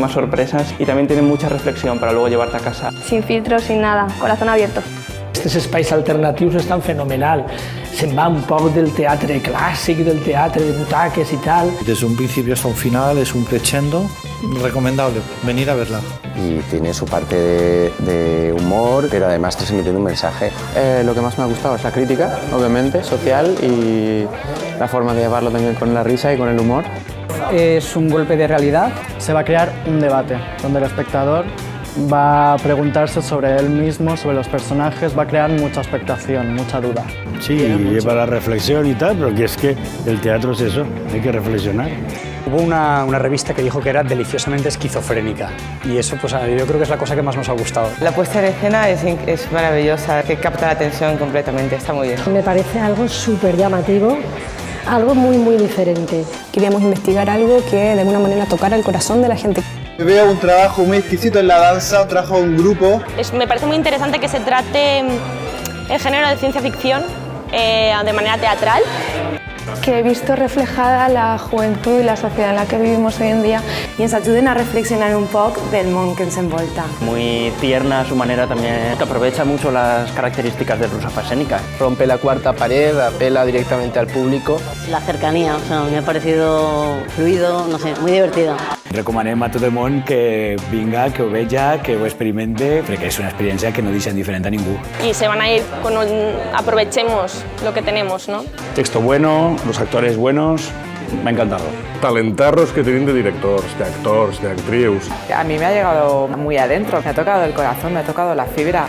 muchísimas sorpresas y también tiene mucha reflexión para luego llevarte a casa. Sin filtros, sin nada, corazón abierto. Aquests espais alternatius estan fenomenal. Se'n va un poc del teatre clàssic, del teatre de butaques y tal. Desde un principio hasta un final es un crescendo recomendable. Venir a verla. Y tiene su parte de humor, pero además transmitiendo un mensaje. Lo que más me ha gustado es la crítica, obviamente, social y la forma de llevarlo también con la risa y con el humor. Es un golpe de realidad. Se va a crear un debate donde el espectador va a preguntarse sobre él mismo, sobre los personajes, va a crear mucha expectación, mucha duda. Sí, lleva la reflexión y tal, pero que es que el teatro es eso, hay que reflexionar. Hubo una revista que dijo que era deliciosamente esquizofrénica y eso pues, yo creo que es la cosa que más nos ha gustado. La puesta en escena es maravillosa, que capta la atención completamente, está muy bien. Me parece algo súper llamativo, algo muy diferente. Queríamos investigar algo que de alguna manera tocara el corazón de la gente. Veo un trabajo muy exquisito en la danza, un trabajo en grupo. Me parece muy interesante que se trate el género de ciencia ficción de manera teatral. Que he visto reflejada la juventud y la sociedad en la que vivimos hoy en día i ens ajuden a reflexionar un poc del món que ens envolta. Muy tierna su manera también, que aprovecha mucho las características de rusofas escénicas. Rompe la cuarta pared, apela directamente al público. La cercanía, o sea, me ha parecido fluido, no sé, muy divertido. Recomanem a tot el món que vinga, que ho veja, que ho experimente, perquè és una experiència que no deixa indiferent a ningú. Y se van a ir con aprovechemos lo que tenemos, ¿no? Texto bueno, los actores buenos, m'ha encantado. Talentarros que tenim de directors, de actors, de actrius. A mí me ha llegado muy adentro, me ha tocado el corazón, me ha tocado la fibra.